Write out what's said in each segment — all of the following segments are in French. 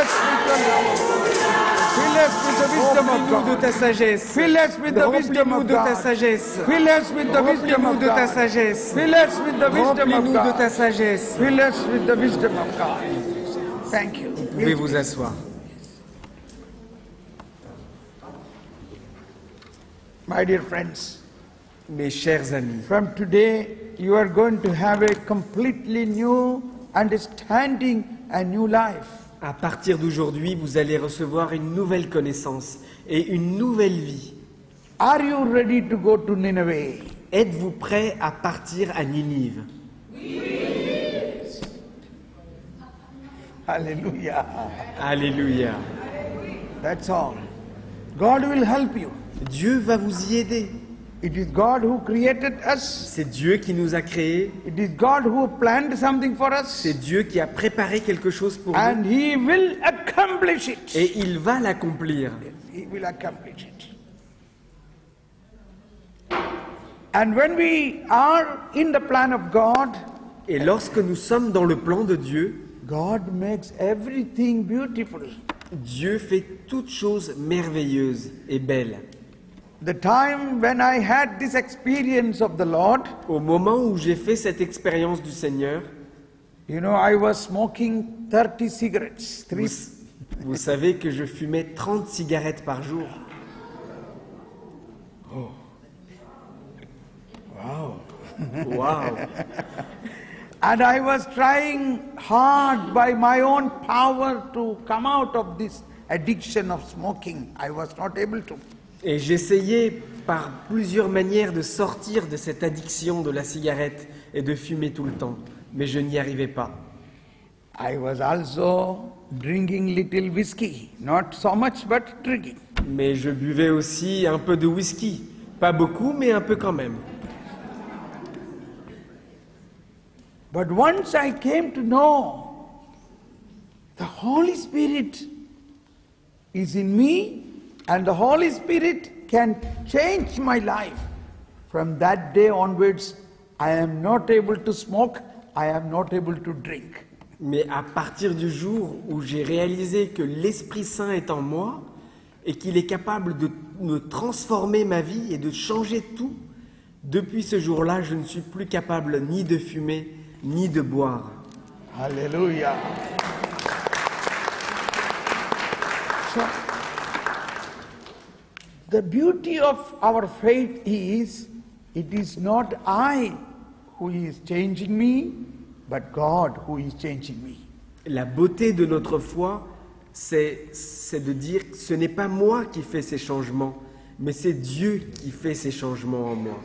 us with your love. Fill us with the wisdom of Remplis-nous de God. ta sagesse. Fill us with the wisdom Remplis-nous of de ta God. sagesse. Fill us with the wisdom Remplis-nous of de ta God. sagesse. Fill us with the wisdom of Remplis-nous de ta God. sagesse. Fill us with the wisdom of God. Thank you. Vous pouvez vous asseoir. My dear friends, Mes chers amis, from today you are going to have a completely new understanding and new life. à partir d'aujourd'hui, vous allez recevoir une nouvelle connaissance et une nouvelle vie. Are you ready to go to Nineveh? Êtes-vous prêt à partir à Ninive? Hallelujah. Alléluia. That's all. God will help you. Dieu va vous y aider. It is God who created us. C'est Dieu qui nous a créés. It is God who planned something for us. C'est Dieu qui a préparé quelque chose pour nous. And He will accomplish it. Et il va l'accomplir. He will accomplish it. And when we are in the plan of God, Et lorsque nous sommes dans le plan de Dieu, God makes everything beautiful. Dieu fait toutes choses merveilleuses et belles. The time when I had this experience of the Lord, Au moment où j'ai fait cette expérience du Seigneur, you know, I was smoking 30 cigarettes. vous savez que je fumais 30 cigarettes par jour. Wow. And I was trying hard by my own power to come out of this addiction of smoking. I was not able to. Et j'essayais par plusieurs manières de sortir de cette addiction de la cigarette et de fumer tout le temps, mais je n'y arrivais pas. I was also drinking little whiskey, not so much, but drinking. Mais je buvais aussi un peu de whisky. Pas beaucoup, mais un peu quand même. But once I came to know the Holy Spirit is in me and the Holy Spirit can change my life. From that day onwards, I am not able to smoke, I am not able to drink. Mais à partir du jour où j'ai réalisé que l'Esprit Saint est en moi et qu'il est capable de me transformer ma vie et de changer tout, depuis ce jour-là, je ne suis plus capable ni de fumer, ni de boire. Hallelujah. So, the beauty of our faith is, it is not I who is changing me, but God who is changing me. La beauté de notre foi, c'est de dire que ce n'est pas moi qui fais ces changements, mais c'est Dieu qui fait ces changements en moi.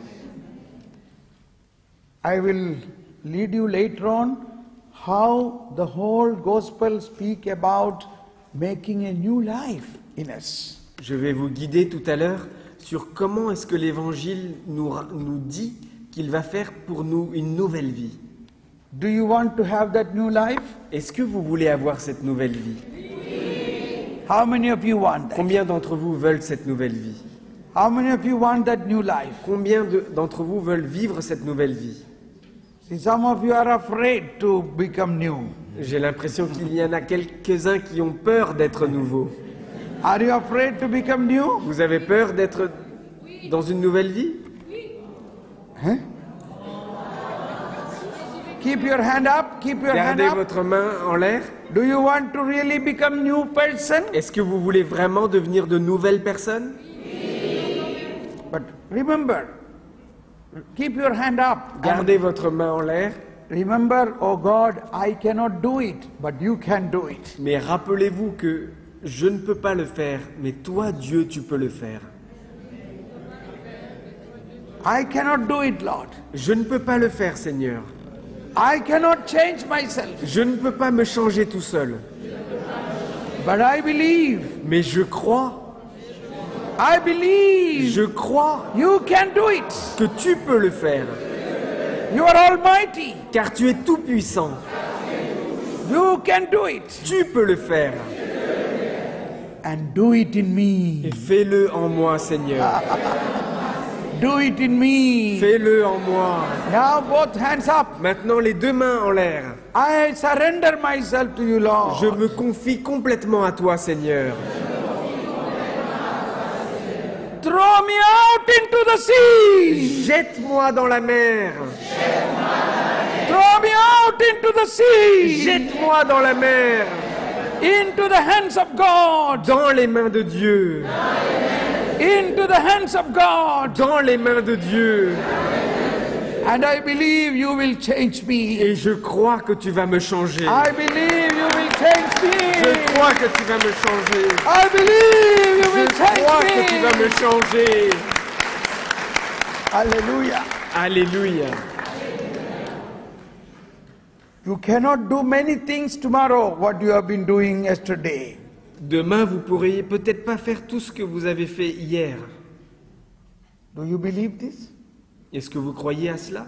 I will lead you later on how the whole gospel speak about making a new life in us. Je vais vous guider tout à l'heure sur comment est-ce que l'Évangile nous dit qu'il va faire pour nous une nouvelle vie. Do you want to have that new life? Est-ce que vous voulez avoir cette nouvelle vie? How many of you want that? Combien d'entre vous veulent cette nouvelle vie? How many of you want that new life? Combien d'entre vous veulent vivre cette nouvelle vie? See, some of you are afraid to become new. J'ai l'impression qu'il y en a quelques-uns qui ont peur d'être nouveaux. Are you afraid to become new? Vous avez peur d'être dans une nouvelle vie? Huh? Keep your hand up, keep your hand Gardez up. votre main en l'air. Do you want to really become new person? Est-ce que vous voulez vraiment devenir de nouvelles personnes? But remember, keep your hand up. Gardez votre main en l'air. Remember, oh God, I cannot do it, but you can do it. Mais rappelez-vous que je ne peux pas le faire, mais toi, Dieu, tu peux le faire. I cannot do it, Lord. Je ne peux pas le faire, Seigneur. I cannot change myself. Je ne peux pas me changer tout seul. But I believe. Mais je crois. I believe. Je crois You can do it. que tu peux le faire. You are almighty. Car tu es tout puissant. You can do it. Tu peux le faire. And do it in me. Et fais-le en moi, Seigneur. Do it in me. Fais-le en moi. Now both hands up. Maintenant, les deux mains en l'air. I surrender myself to you, Lord. Je me confie complètement à toi, Seigneur. Throw me out into the sea. Jette-moi dans la mer. Throw me out into the sea. Jette-moi dans la mer. Into the hands of God. Dans les mains de Dieu. Into the hands of God. Dans les mains de Dieu. And I believe you will change me. Et je crois que tu vas me changer. I believe you will change Je me. crois que tu vas me changer. I believe you will Je crois que tu change vas me. me changer. Hallelujah. Alléluia. You cannot do many things tomorrow what you have been doing yesterday. Demain, vous pourriez peut-être pas faire tout ce que vous avez fait hier. Do you believe this? Est-ce que vous croyez à cela?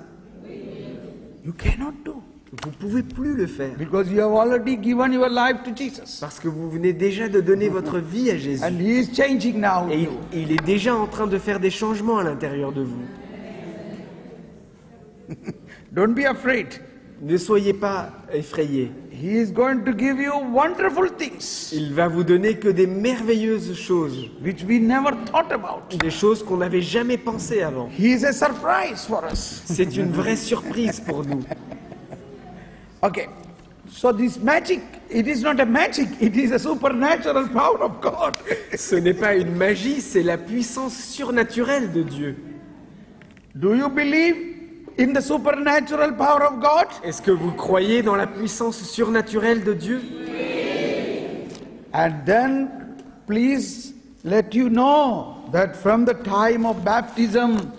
You cannot do. Vous pouvez plus le faire. Because you have already given your life to Jesus. Parce que vous venez déjà de donner votre vie à Jésus. And He is changing now Et you. il est déjà en train de faire des changements à l'intérieur de vous. Don't be afraid. Ne soyez pas effrayés. He is going to give you wonderful things Il va vous donner que des merveilleuses choses. which we never thought about. Des choses qu'on n'avait jamais pensées avant. He is a surprise for us. C'est une vraie surprise pour nous. Okay. So this magic, it is not a magic, it is a supernatural power of God. Ce n'est pas une magie, c'est la puissance surnaturelle de Dieu. Do you believe in the supernatural power of God? Est-ce que vous croyez dans la puissance surnaturelle de Dieu? And then please let you know that from the time of baptism,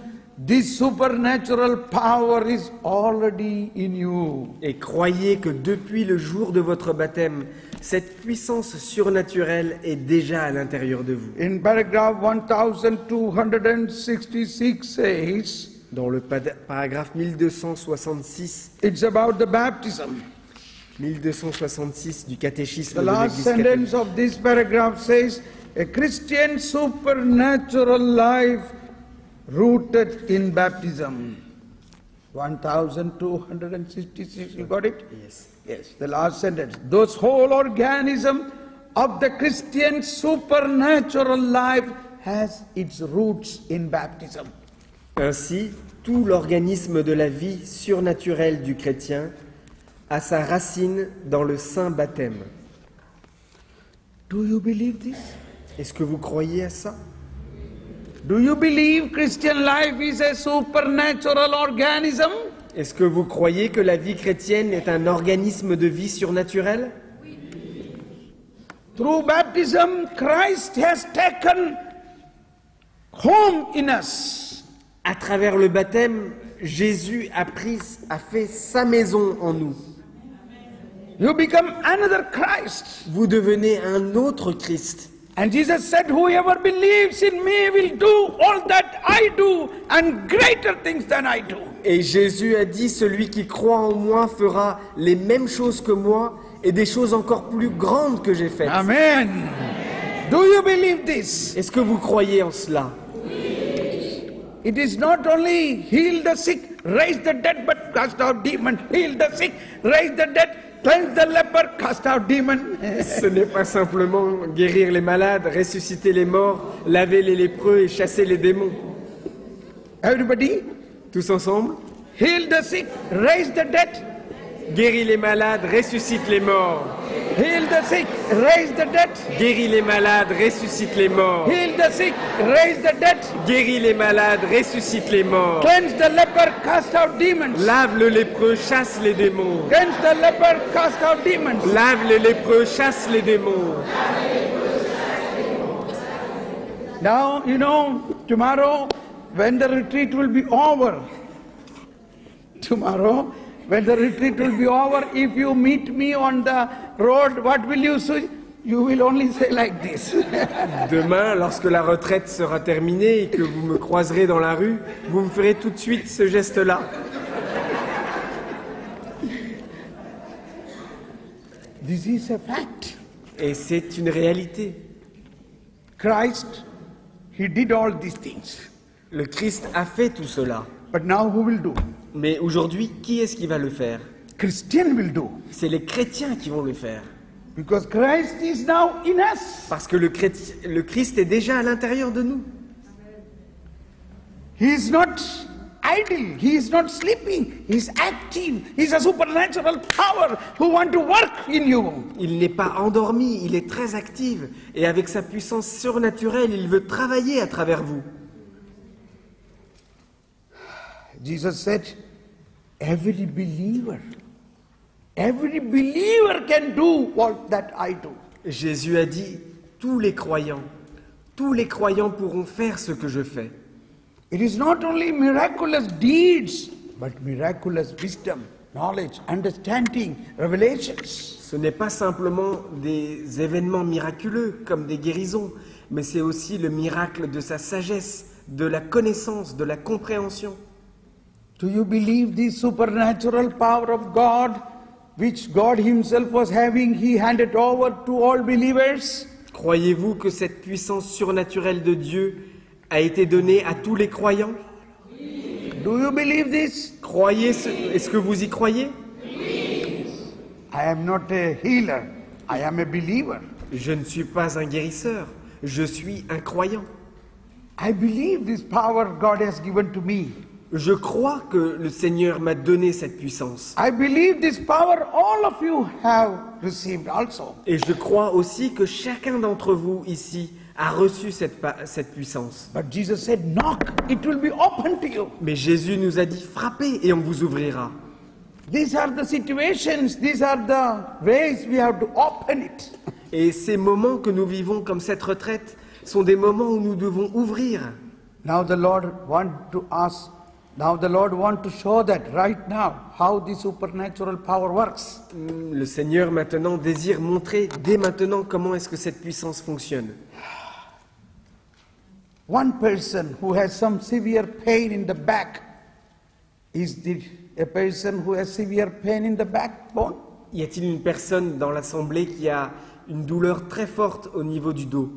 this supernatural power is already in you. Et croyez que depuis le jour de votre baptême, cette puissance surnaturelle est déjà à l'intérieur de vous. In paragraph 1266 says, Dans le paragraphe 1266, it's about the baptism. 1266 du catéchisme The de last l'Église catholique. sentence of this paragraph says, a Christian supernatural life rooted in baptism. 1266, you got it? Yes. Yes, the last sentence. Those whole organism of the Christian supernatural life has its roots in baptism. Ainsi, tout l'organisme de la vie surnaturelle du chrétien a sa racine dans le saint baptême. Do you believe this? Est-ce que vous croyez à ça? Do you believe Christian life is a supernatural organism? Est-ce que vous croyez que la vie chrétienne est un organisme de vie surnaturel? Through baptism, Christ has taken home in us. À travers le baptême, Jésus a fait sa maison en nous. You become another Christ. Vous devenez un autre Christ. And Jesus said, whoever believes in me will do all that I do and greater things than I do. Et Jésus a dit, celui qui croit en moi fera les mêmes choses que moi et des choses encore plus grandes que j'ai faites. Amen. Do you believe this? Est-ce que vous croyez en cela? It is not only heal the sick, raise the dead, but cast out demons. Heal the sick, raise the dead, cleanse the leper, cast out demons. Ce n'est pas simplement guérir les malades, ressusciter les morts, laver les lépreux et chasser les démons. Everybody, Tous ensemble? heal the sick, raise the dead, Guéris les malades, ressuscite les morts. heal the sick, raise the dead, Guéris les malades, ressuscite les morts. heal the sick, raise the dead, Guéris les malades, ressuscite les morts. cleanse the leper, cast out demons. Lave le lépreux, chasse les démons. Cleanse the leper, cast out demons. Lave les lépreux, chasse les démons. Now, you know, tomorrow, when the retreat will be over, tomorrow, when the retreat will be over, if you meet me on the road, what will you say? You will only say like this. Demain, lorsque la retraite sera terminée et que vous me croiserez dans la rue, vous me ferez tout de suite ce geste-là. This is a fact. Et c'est une réalité. Christ, He did all these things. Le Christ a fait tout cela. But now who will do? Mais aujourd'hui, qui est-ce qui va le faire? Christian will do. C'est les chrétiens qui vont le faire. Because Christ is now in us. Parce que le Christ est déjà à l'intérieur de nous. He is not idle. He is not sleeping. He is active. He is a supernatural power who want to work in you. Il n'est pas endormi, il est très actif. Et avec sa puissance surnaturelle, il veut travailler à travers vous. Jesus said, every believer can do what that I do. Jésus a dit, tous les croyants pourront faire ce que je fais. It is not only miraculous deeds, but miraculous wisdom, knowledge, understanding, revelations. Ce n'est pas simplement des événements miraculeux comme des guérisons, mais c'est aussi le miracle de sa sagesse, de la connaissance, de la compréhension. Do you believe the supernatural power of God, which God himself was having, he handed over to all believers? Croyez-vous que cette puissance surnaturelle de Dieu a été donnée à tous les croyants? Do you believe this? Est-ce que vous y croyez? I am not a healer, I am a believer. Je ne suis pas un guérisseur, je suis un croyant. I believe this power God has given to me. Je crois que le Seigneur m'a donné cette puissance. I believe this power all of you have received also. Et je crois aussi que chacun d'entre vous ici a reçu cette puissance. But Jesus said, knock, it will be open to you. Mais Jésus nous a dit, frappez et on vous ouvrira. These are the situations, these are the ways we have to open it. Et ces moments que nous vivons comme cette retraite sont des moments où nous devons ouvrir. Now the Lord want to show that right now, how the supernatural power works. Le Seigneur maintenant désire montrer dès maintenant comment est-ce que cette puissance fonctionne. One person who has some severe pain in the back, a person who has severe pain in the backbone? Y a-t-il une personne dans l'assemblée qui a une douleur très forte au niveau du dos?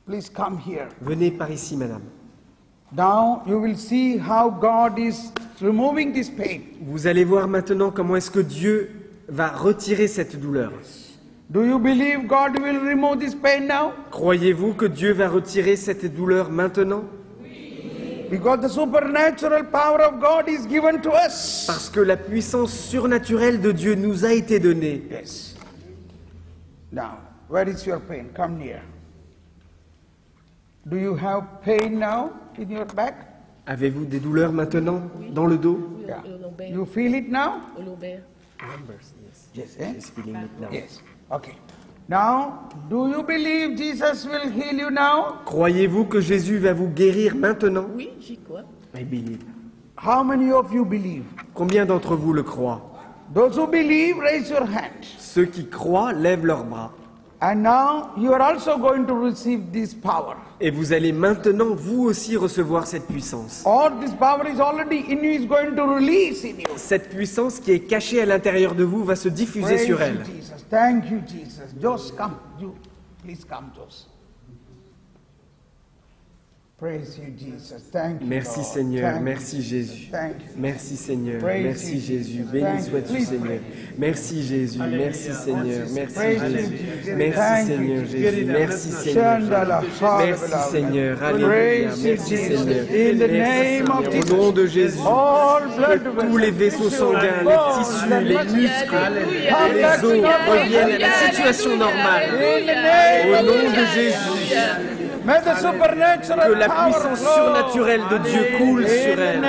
Please come here. Venez par ici, madame. Now you will see how God is removing this pain. Vous allez voir maintenant comment est-ce que Dieu va retirer cette douleur. Do you believe God will remove this pain now? Croyez-vous que Dieu va retirer cette douleur maintenant? Because the supernatural power of God is given to us. Parce que la puissance surnaturelle de Dieu nous a été donnée. Yes. Now, where is your pain? Come near. Do you have pain now in your back? Avez-vous des douleurs maintenant dans le dos? Yeah. You feel it now? Yes, eh? she's feeling it now. Yes. Okay. Now, do you believe Jesus will heal you now? Croyez-vous que Jésus va vous guérir maintenant? Oui, j'y crois. I believe. How many of you believe? Combien d'entre vous le croient? Those who believe, raise your hand. Ceux qui croient lèvent leurs bras. And now you are also going to receive this power. Et vous allez maintenant, vous aussi, recevoir cette puissance. All this power is already in you, is going to release in you. Cette puissance qui est cachée à l'intérieur de vous va se diffuser Praise sur you, elle. Jesus. Thank you, Jesus. Jos, come. You, please come, Jos. Praise you, Jesus. Thank you, Merci Lord. Seigneur, Thank merci you, Jésus. Thank you. Merci Seigneur, Praise merci you, Jésus. Jesus. Béni Thank you. sois-tu Please Seigneur. Merci Jésus, merci Seigneur, merci Praise you, Jésus. Jesus. Merci Thank Seigneur you, Jésus, merci Seigneur Shandala, Jésus. hallelujah. Merci Seigneur, alléluia, Praise you, merci Jesus. Seigneur. In the Merci name of Seigneur, Jesus. au nom de Jésus. All blood Que tous les vaisseaux sanguins, les tissus, les muscles, les os reviennent à la situation normale. Au nom de Jésus. May the supernatural Que la power puissance flow. surnaturelle de Dieu coule sur elle.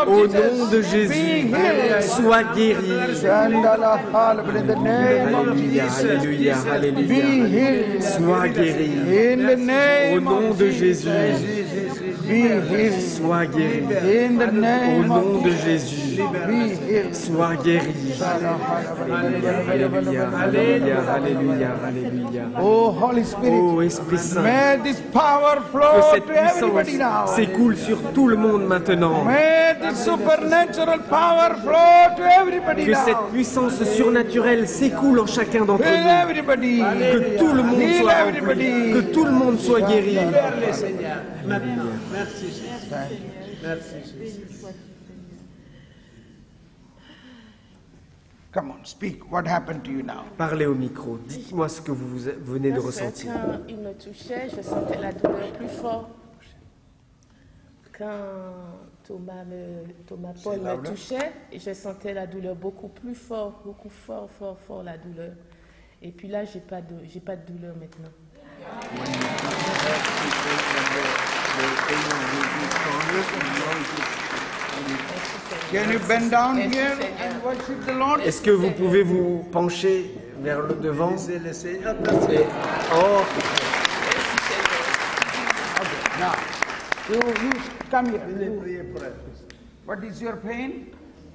Au nom de Jésus, sois guérie. Shandala, hallelujah. In the name of Alléluia, Jesus. alléluia, Be alléluia. healed. Sois guérie. In the Au name nom of de Jesus. Jésus, Be healed. sois guérie. In the Au name nom of de Jesus. Jésus, Be healed. Sois guéri. Alléluia, alléluia, alléluia, alléluia. Oh, Holy Spirit. Oh Esprit Saint, May this power que flow cette to everybody now. puissance s'écoule sur tout le monde maintenant. May this supernatural power flow to everybody Que cette now. puissance surnaturelle s'écoule en chacun d'entre Heal nous. everybody. Que tout le monde Heal soit rempli. everybody. Que tout le monde soit guéri. Libère-les, Seigneur. Maintenant. Merci, Jésus. Merci, Jésus. Come on, speak. What happened to you now? Parlez au micro. Dites-moi ce que vous venez de En fait, ressentir. quand il me touchait, je sentais la douleur plus fort. Quand Thomas Paul me touchait, je sentais la douleur beaucoup plus fort, beaucoup fort la douleur. Et puis là, j'ai pas de douleur maintenant. Can you bend down here and worship the Lord? Est-ce que vous pouvez vous pencher vers le devant? C'est le Seigneur. Et- oh, Now, you come here. Priez pour elle. What is your pain?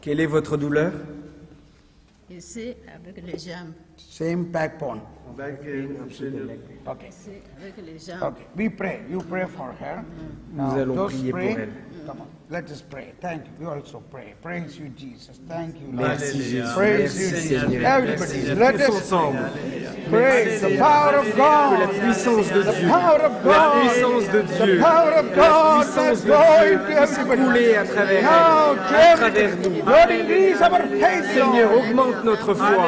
quelle est votre douleur? Ici, avec les jambes. Same backbone. Okay. Okay. Ici, avec les jambes. Okay. We pray. You pray for her. Nous allons those prier pour pray. elle. Come on. Let us pray. Thank you. We also pray. Praise you, Jesus. Thank you, Lord. Merci Jésus. Praise Merci you, Seigneur. Jesus. Everybody, Tous let us ensemble. praise the power of Que la God. puissance de Dieu, Power of la God. puissance de Dieu, The power of God puissance that de flow Dieu into puisse everybody. couler à travers Now, elle, to à travers everybody. nous. Lord, increase our faith, Seigneur, Lord. augmente notre foi.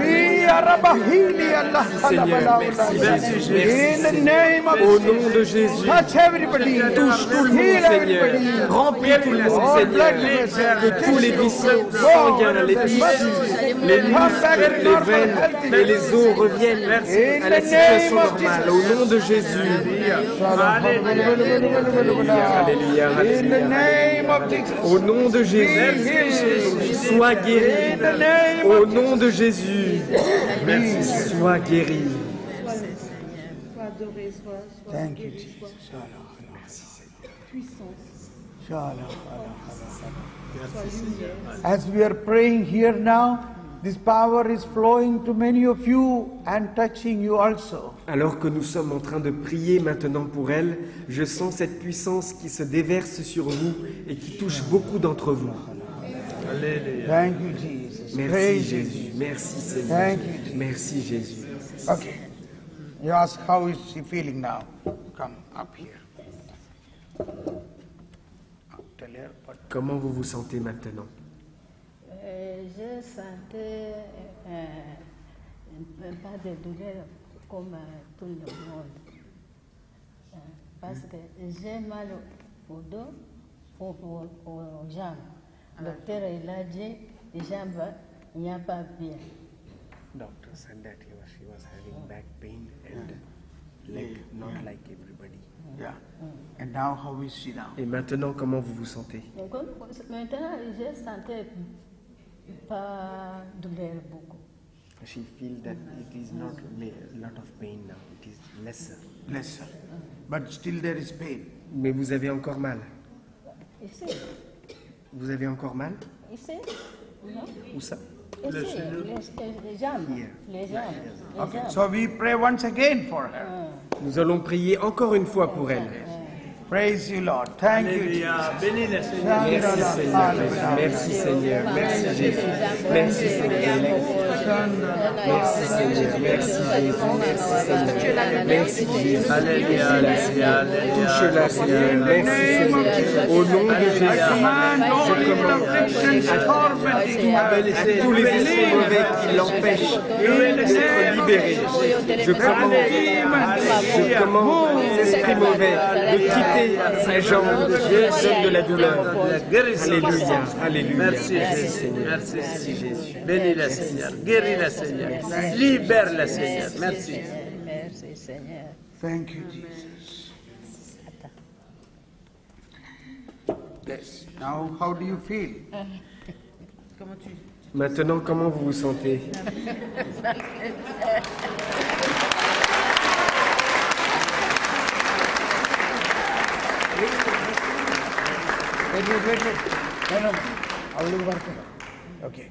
We are Abahili, Allah, Seigneur, Allah, merci Allah. Jésus. In Merci the Seigneur. name of Au nom de Jésus, touch everybody. touche tout le monde, Heal Seigneur. everybody. Remplis tout le monde, Oh, Seigneur. blood Que tous les vaisseaux sanguins, les tissus, les muscles, les veines et les os reviennent à la situation normale. Au nom de Jésus. Alléluia, In the alléluia. name of Jesus. Au nom de Jésus, sois guéri. Au nom de Jésus, sois guéri. Thank you, Jesus. As we are praying here now, this power is flowing to many of you and touching you also. Alors que nous sommes en train de prier maintenant pour elle, je sens cette puissance qui se déverse sur vous et qui touche beaucoup d'entre vous. Thank you, Jesus. Merci Praise you. Jésus, merci Seigneur, Thank you, Jesus. merci Jésus. Okay. You ask how is she feeling now? Come up here. Tell her what. Comment vous vous sentez maintenant? Je sentais pas de douleur comme tout le monde. Parce que j'ai mal au dos, aux jambes. Le docteur il a dit, les jambes, il n'y a pas bien. Doctor said that she was having back pain and leg, not like everybody. Yeah. And now how is she now? Et maintenant, comment vous vous sentez? Donc, maintenant, je sentais pas douleur beaucoup. She feels that it is not a lot of pain now, it is lesser. Lesser. But still there is pain. Mais vous avez encore mal? Ici, Vous avez encore mal? ici, non? Où ça? Ici, les jambes, les jambes, les Okay. jambes. So we pray once again for her. Nous allons prier encore une fois pour elle. Praise you, Lord. Thank you, Jesus. Alléluia. Bénis le Seigneur. Merci Seigneur Jésus, merci Seigneur, merci Jésus, merci Seigneur, merci Seigneur, merci Jésus, merci Jésus, Alléluia. Alléluia. touche-la Seigneur, merci Seigneur, au nom de Jésus, je commande à tous les esprits mauvais qui l'empêchent d'être libérés, je commande aux esprits mauvais de quitter sa jambe, je donne de la douleur. Alléluia, alléluia. Merci Merci Jésus. Seigneur. Merci Merci Jésus. Jésus. Bénis le Seigneur. Guéris le Seigneur. Libère le Seigneur. Merci. Merci Seigneur. Thank you, Jesus. Yes. Now, how do you feel? Maintenant, comment vous vous sentez? Wait. No. Okay.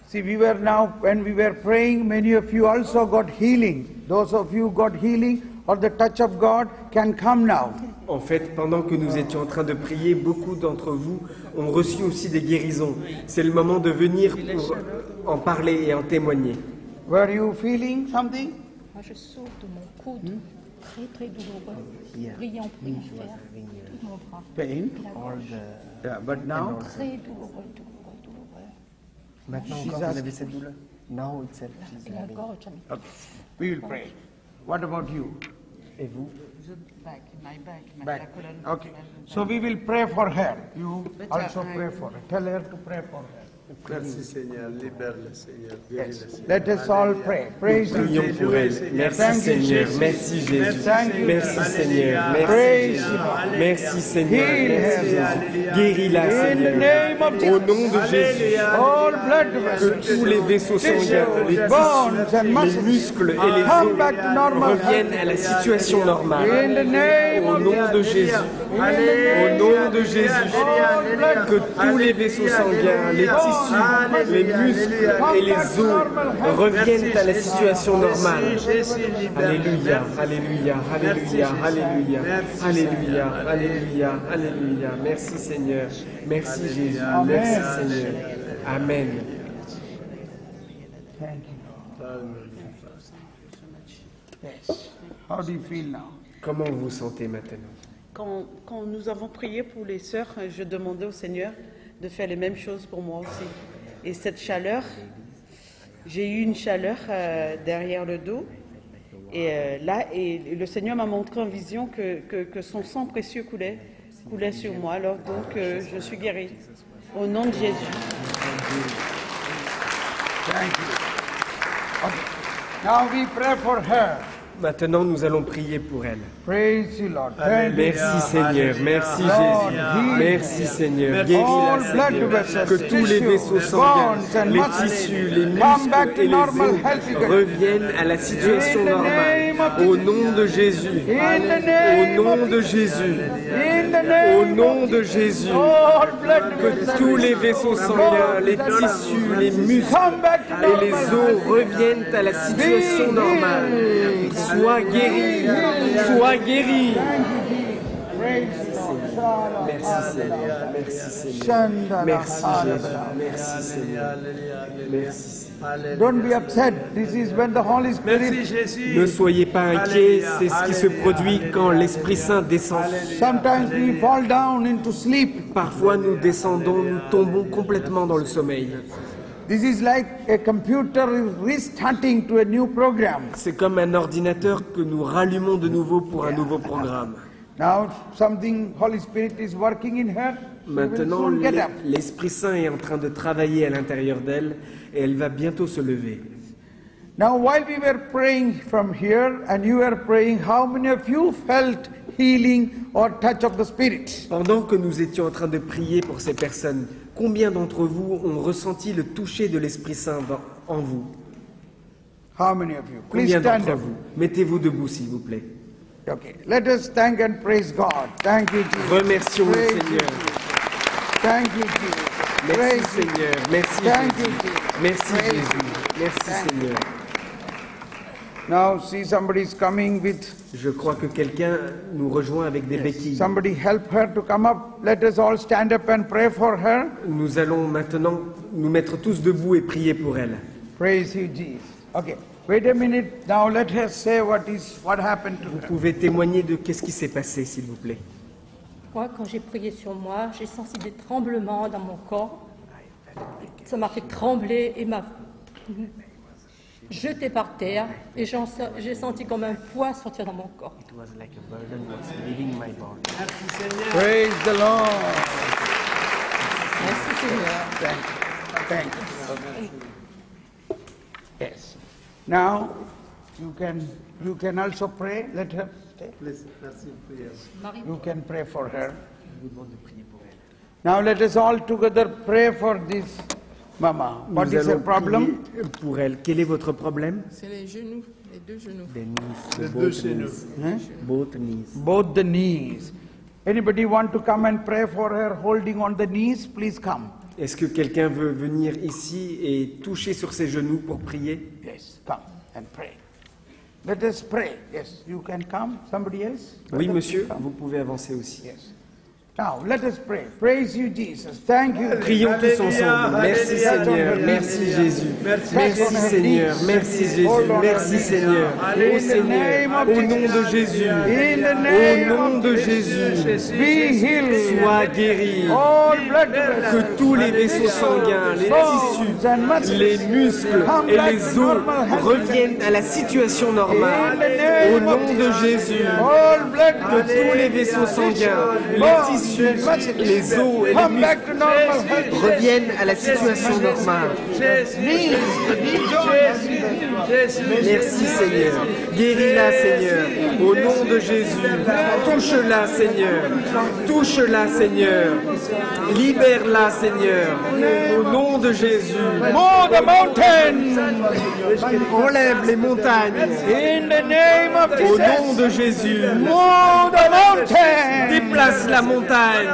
See, when we were praying, many of you also got healing. Those of you who got healing or the touch of God can come now. En fait, pendant que nous étions en train de prier, beaucoup d'entre vous ont reçu aussi des guérisons. C'est le moment de venir pour en parler et en témoigner. Were you feeling something? Moi, je sors de mon coude, très très douloureux, brillant faire tout mon bras. Pain? Yeah, but now? Très douloureux. Maintenant encore, vous avez cette douleur? Now itself. Et la gorge, Okay. We will pray. What about you? Et vous? Back. Okay. So we will pray for her. You also pray for her. Tell her to pray for her. Merci Seigneur, libère-le Seigneur, guéris-le Yes. Seigneur. Let us all pray. Praise you, Prions Jesus. pour elle. Merci Thank you, Seigneur, Jesus. merci Jésus. Thank you, Merci Jesus. Seigneur, merci Praise Jésus. you, Lord. Merci Seigneur, Heal merci her, Jésus. Guéris-la In the Seigneur. name of Au Jesus. nom de Jésus. All blood Que tous les vaisseaux sanguins, les bones and tissus, les muscles muscles et les come os back to normal reviennent à la situation in normale. the name Au of nom de Jésus. Au nom de Jésus. Que tous les vaisseaux sanguins, les tissus, les muscles et les os reviennent à la situation normale. Alléluia, alléluia, alléluia, alléluia, alléluia, alléluia, alléluia. Merci Seigneur, merci Jésus, merci Seigneur. Amen. Thank you. Yes. How do you feel now? Comment vous vous sentez maintenant? Quand nous avons prié pour les sœurs, je demandais au Seigneur de faire les mêmes choses pour moi aussi. Et cette chaleur, j'ai eu une chaleur derrière le dos. Et et le Seigneur m'a montré en vision que son sang précieux coulait sur moi. Alors donc, je suis guérie. Au nom de Jésus. Thank you. Okay. Now we pray for her. Maintenant, nous allons prier pour elle. Praise you, Lord. Thank you. Merci Seigneur, merci Lord, Jésus, heal. merci Seigneur, All guéris-la blood Seigneur, vessels, que tous les tissues, vaisseaux sanguins, bones and les muscles tissus, les come back muscles to et les normal os health again. reviennent à la situation In the normale. name of Au Jesus. nom de Jésus, In the au name nom of de Jesus. Jésus, In the au name nom of de Jesus. Jésus, All blood que vessels, tous les vaisseaux sanguins, les tissus, les muscles come back to et les normal os reviennent à la situation normale. Sois guéri, sois guéri. Merci Seigneur, merci Seigneur, merci Jésus, merci Seigneur, merci. Don't be upset. This is when the Holy Merci Spirit. Jésus. Ne soyez pas inquiets, c'est ce qui se produit quand l'Esprit Saint descend. Sometimes we fall down into sleep. Parfois nous descendons, nous tombons complètement dans le sommeil. This is like a computer restarting to a new program. C'est comme un ordinateur que nous rallumons de nouveau pour un nouveau programme. Now something Holy Spirit is working in her. She will Maintenant, soon get up. l'Esprit Saint est en train de travailler à l'intérieur d'elle et elle va bientôt se lever. Now while we were praying from here and you were praying, how many of you felt healing or touch of the Spirit? Pendant que nous étions en train de prier pour ces personnes, combien d'entre vous ont ressenti le toucher de l'Esprit Saint en vous? How many of you? Please Combien stand d'entre up. vous? Mettez-vous debout, s'il vous plaît. Okay. Let us thank and praise God. Thank you, Jesus. Remercions le Praise you, Seigneur. Jesus. Thank you, Jesus. Merci Praise you. Seigneur, merci Thank you, Jésus. Jesus. Merci Praise Jésus, you. merci Thank you. Seigneur. Now see somebody is coming with, Je crois que quelqu'un nous rejoint avec des béquilles. somebody help her to come up. Let us all stand up and pray for her. Nous allons maintenant nous mettre tous debout et prier pour elle. Praise you, Jesus. Okay. Wait a minute. Now let her say what happened to Vous her. pouvez témoigner de qu'est-ce qui s'est passé, s'il vous plaît. Moi, quand j'ai prié sur moi, j'ai senti des tremblements dans mon corps. Ça m'a fait trembler et m'a jeté par terre. Et j'ai senti comme un poids sortir dans mon corps. It was like a burden was leaving my body. Praise the Lord. Merci Seigneur. Thank you. Yes. Now you can also pray. Let her stay. Merci pour prière. You can pray for her. Now let us all together pray for this mama. What Nous is her allons problem? prier pour elle. Quel est votre problème? C'est les genoux, les deux genoux. The knees, Les deux both chez nous. knees, both knees. Both the knees. Anybody want to come and pray for her holding on the knees? Please come. Est-ce que quelqu'un veut venir ici et toucher sur ses genoux pour prier? Yes, come and pray. Let us pray. Yes, you can come. Somebody else? Oui, Brother, monsieur, come. vous pouvez avancer aussi. Yes. Now, let us pray. Praise you, Jesus. Thank you. Prions tous ensemble. Merci Seigneur, merci Jésus. Merci Seigneur, merci Jésus, merci Seigneur. Ô Seigneur, au nom de Jésus, au nom de Jésus, Be healed. sois guéri. All blood vessels. Que tous les vaisseaux sanguins, les tissus, les muscles et les os reviennent à la situation normale. Au nom de Jésus, All blood que tous les vaisseaux sanguins, les tissus, les os et les come back to normal muscles health. reviennent à la situation normale. Merci Seigneur. Guéris-la Seigneur. Au nom de Jésus. Touche-la Seigneur. Touche-la Seigneur. Libère-la Seigneur. Au nom de Jésus. Move the mountain. Enlève les montagnes. In the name of Au Jesus. nom de Jésus. Move the mountain. Déplace la montagne.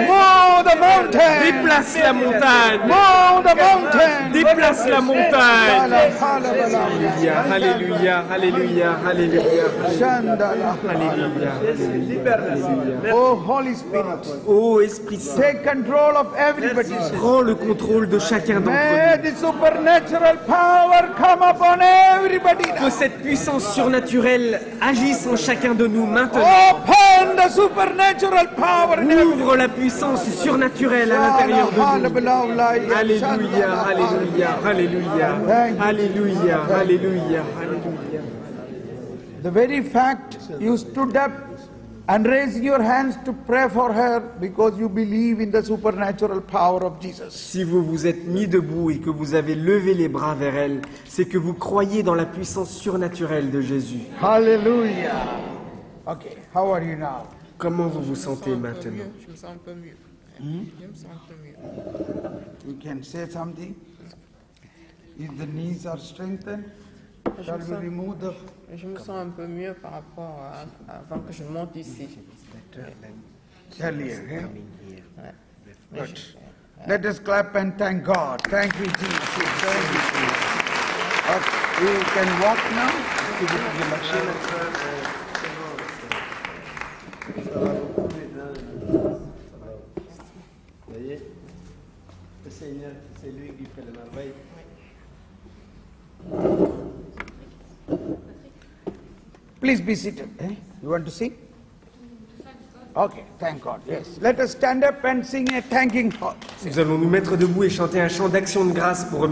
Move the mountain. Déplace la montagne. Move the mountain. Déplace la montagne. Hallelujah. Alléluia, alléluia, alléluia, Shandala. alléluia, alléluia. Oh, Holy Spirit, Ô Esprit Saint, take control of everybody. prends le contrôle de chacun d'entre May the supernatural power come upon everybody. nous. Que cette puissance surnaturelle agisse en chacun de nous maintenant. Open the supernatural power in everybody. Ouvre la puissance surnaturelle à l'intérieur de nous. Alléluia, alléluia, alléluia, alléluia, alléluia, alléluia. The very fact you stood up and raised your hands to pray for her because you believe in the supernatural power of Jesus. Si vous vous êtes mis debout et que vous avez levé les bras vers elle, c'est que vous croyez dans la puissance surnaturelle de Jésus. Hallelujah. Okay, how are you now? Comment vous vous sentez maintenant? Je me sens un peu mieux. Je me sens un peu mieux. You can say something. If the knees are strengthened, shall we remove the... Je me sens un peu mieux par rapport à avant que je monte ici. Earlier, yeah? Ouais. Good. Let us clap and thank God. Thank you, Jesus. Thank you, Jesus. Okay, you can walk now. Vous voyez, le Seigneur, c'est lui qui fait les merveilles. Please be seated. Eh? You want to sing? Okay, thank God. Yes. Let us stand up and sing a thanking God. Nous allons nous mettre debout et chanter un chant d'action de grâce pour